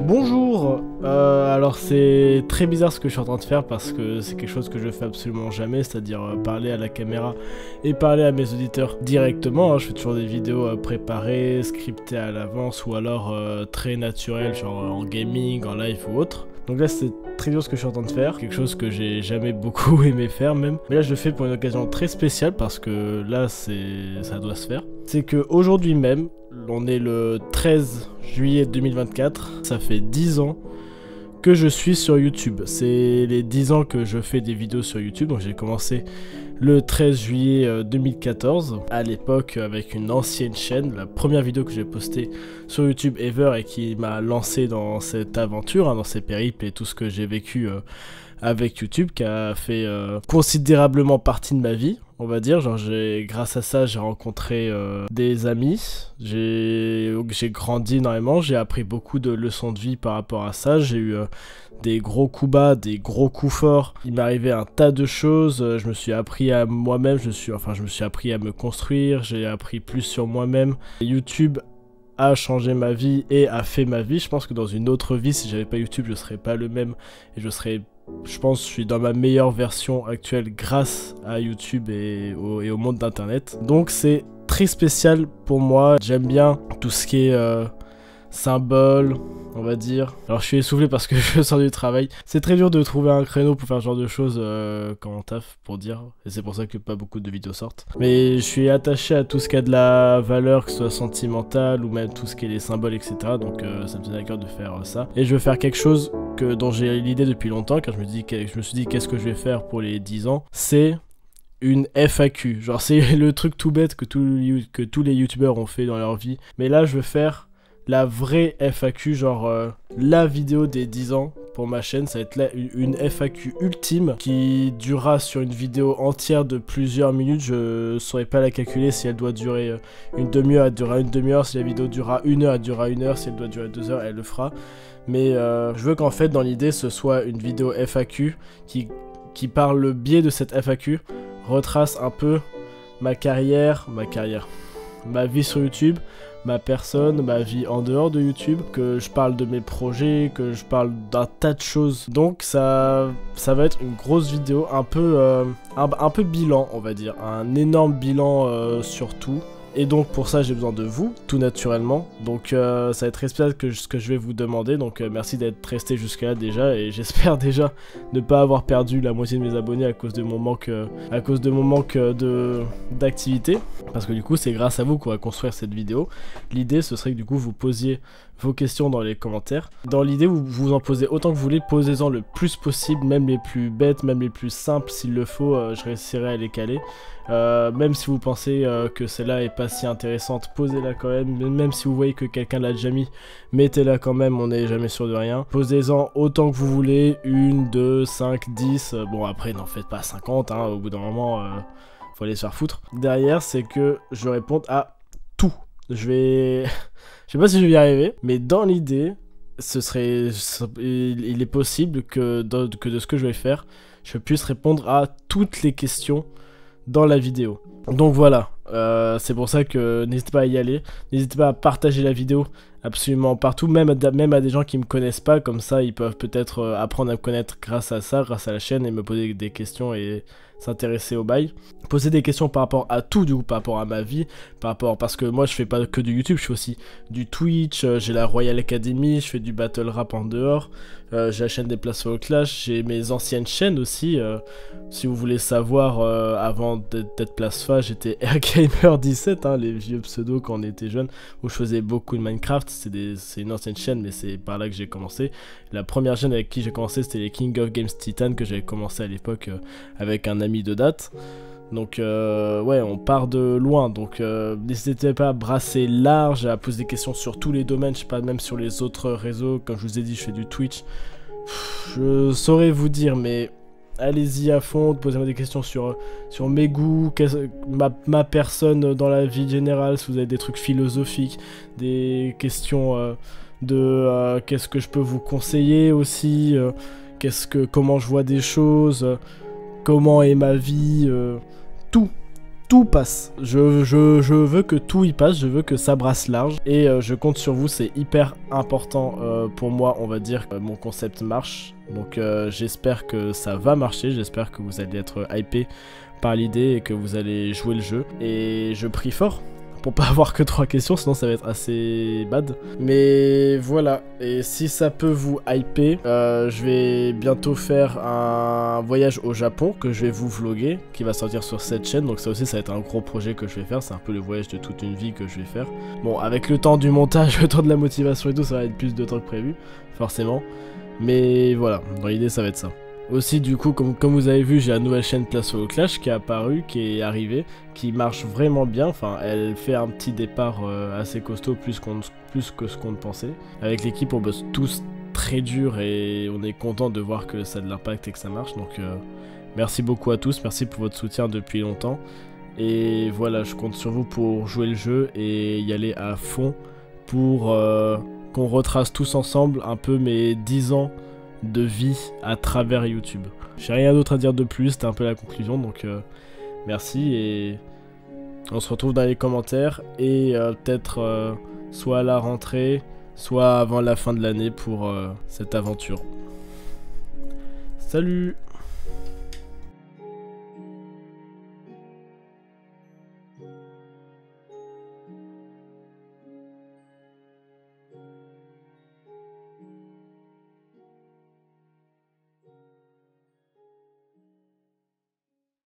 Bonjour, alors c'est très bizarre ce que je suis en train de faire parce que c'est quelque chose que je fais absolument jamais, c'est-à-dire parler à la caméra et parler à mes auditeurs directement, hein. Je fais toujours des vidéos préparées, scriptées à l'avance ou alors très naturelles, genre en gaming, en live ou autre. Donc là c'est très dur ce que je suis en train de faire, quelque chose que j'ai jamais beaucoup aimé faire même. Mais là je le fais pour une occasion très spéciale parce que là ça doit se faire. C'est que aujourd'hui même, on est le 13 juillet 2024, ça fait 10 ans que je suis sur YouTube. C'est les 10 ans que je fais des vidéos sur YouTube, donc j'ai commencé le 13 juillet 2014, à l'époque avec une ancienne chaîne, la première vidéo que j'ai postée sur YouTube ever et qui m'a lancé dans cette aventure, hein, dans ces périples et tout ce que j'ai vécu avec YouTube, qui a fait considérablement partie de ma vie, on va dire. Genre grâce à ça j'ai rencontré des amis, j'ai grandi énormément, j'ai appris beaucoup de leçons de vie par rapport à ça, j'ai eu des gros coups bas, des gros coups forts, il m'est arrivé un tas de choses, je me suis appris à moi-même, je me suis appris à me construire, j'ai appris plus sur moi-même. YouTube a changé ma vie et a fait ma vie. Je pense que dans une autre vie, si j'avais pas YouTube, je serais pas le même et je pense que je suis dans ma meilleure version actuelle grâce à YouTube et au monde d'internet. Donc c'est très spécial pour moi. J'aime bien tout ce qui est symbole, on va dire. Alors je suis essoufflé parce que je sors du travail. C'est très dur de trouver un créneau pour faire ce genre de choses quand on taffe, pour dire. Et c'est pour ça que pas beaucoup de vidéos sortent. Mais je suis attaché à tout ce qui a de la valeur, que ce soit sentimentale ou même tout ce qui est les symboles, etc. Donc ça me tient à cœur de faire ça. Et je veux faire quelque chose dont j'ai l'idée depuis longtemps, car je me suis dit qu'est-ce que je vais faire pour les 10 ans. C'est une FAQ. Genre c'est le truc tout bête que tous les youtubeurs ont fait dans leur vie. Mais là je veux faire la vraie FAQ, genre la vidéo des 10 ans pour ma chaîne. Ça va être là une FAQ ultime qui durera sur une vidéo entière de plusieurs minutes. Je saurais pas la calculer. Si elle doit durer une demi-heure, elle durera une demi-heure. Si la vidéo durera une heure, elle durera une heure. Si elle doit durer 2 heures, elle le fera. Mais je veux qu'en fait dans l'idée ce soit une vidéo FAQ qui par le biais de cette FAQ retrace un peu ma carrière, ma vie sur YouTube, ma personne, ma vie en dehors de YouTube, que je parle de mes projets, que je parle d'un tas de choses. Donc ça va être une grosse vidéo, un peu bilan, on va dire, un énorme bilan sur tout. Et donc pour ça j'ai besoin de vous, tout naturellement. Donc ça va être très spécial ce que je vais vous demander. Donc merci d'être resté jusqu'à là déjà. Et j'espère déjà ne pas avoir perdu la moitié de mes abonnés à cause de mon manque d'activité. Parce que du coup c'est grâce à vous qu'on va construire cette vidéo. L'idée ce serait que du coup vous posiez vos questions dans les commentaires. Dans l'idée vous en posez autant que vous voulez, posez-en le plus possible, même les plus bêtes, même les plus simples s'il le faut, je réussirai à les caler. Même si vous pensez que celle-là est pas si intéressante, posez-la quand même. Même si vous voyez que quelqu'un l'a déjà mis, mettez-la quand même, on n'est jamais sûr de rien. Posez-en autant que vous voulez, 1, 2, 5, 10, bon après n'en faites pas 50, hein, au bout d'un moment faut aller se faire foutre. Derrière c'est que je réponds à tout. Je sais pas si je vais y arriver, mais dans l'idée, il est possible que de ce que je vais faire, je puisse répondre à toutes les questions dans la vidéo. Donc voilà, c'est pour ça que n'hésitez pas à y aller, n'hésitez pas à partager la vidéo absolument partout, même à des gens qui me connaissent pas, comme ça ils peuvent peut-être apprendre à me connaître grâce à ça, grâce à la chaîne, et me poser des questions et s'intéresser au bail. Poser des questions par rapport à tout, du coup, par rapport à ma vie, parce que moi je fais pas que du YouTube, je fais aussi du Twitch, j'ai la Royal Academy, je fais du battle rap en dehors, j'ai la chaîne des Places au Clash, j'ai mes anciennes chaînes aussi, si vous voulez savoir, avant d'être Placefa, j'étais Airgamer17, hein, les vieux pseudos quand on était jeune, où je faisais beaucoup de Minecraft. C'est une ancienne chaîne, mais c'est par là que j'ai commencé. La première chaîne avec qui j'ai commencé, c'était les King of Games Titan, que j'avais commencé à l'époque avec un ami de date. Donc ouais, on part de loin, donc n'hésitez pas à brasser large, à poser des questions sur tous les domaines, je sais pas, même sur les autres réseaux. Comme je vous ai dit, je fais du Twitch. Je saurais vous dire, mais allez-y à fond, posez-moi des questions sur mes goûts, ma personne dans la vie générale, si vous avez des trucs philosophiques, des questions qu'est-ce que je peux vous conseiller aussi, comment je vois des choses, comment est ma vie, tout tout passe. Je veux que tout y passe, je veux que ça brasse large. Et je compte sur vous, c'est hyper important pour moi, on va dire que mon concept marche. Donc j'espère que ça va marcher, j'espère que vous allez être hypé par l'idée et que vous allez jouer le jeu. Et je prie fort pour pas avoir que 3 questions, sinon ça va être assez bad. Mais voilà, et si ça peut vous hyper, je vais bientôt faire un voyage au Japon que je vais vous vlogger, qui va sortir sur cette chaîne. Donc ça aussi, ça va être un gros projet que je vais faire, c'est un peu le voyage de toute une vie que je vais faire. Bon, avec le temps du montage, le temps de la motivation et tout, ça va être plus de temps que prévu, forcément. Mais voilà, dans l'idée ça va être ça. Aussi du coup, comme vous avez vu, j'ai la nouvelle chaîne Place au Clash qui est apparue, qui est arrivée, qui marche vraiment bien. Enfin, elle fait un petit départ assez costaud, plus que ce qu'on ne pensait. Avec l'équipe, on bosse tous très dur et on est content de voir que ça a de l'impact et que ça marche. Donc merci beaucoup à tous, merci pour votre soutien depuis longtemps. Et voilà, je compte sur vous pour jouer le jeu et y aller à fond pour qu'on retrace tous ensemble un peu mes 10 ans de vie à travers YouTube. J'ai rien d'autre à dire de plus, c'était un peu la conclusion, donc merci et on se retrouve dans les commentaires et peut-être soit à la rentrée, soit avant la fin de l'année pour cette aventure. Salut!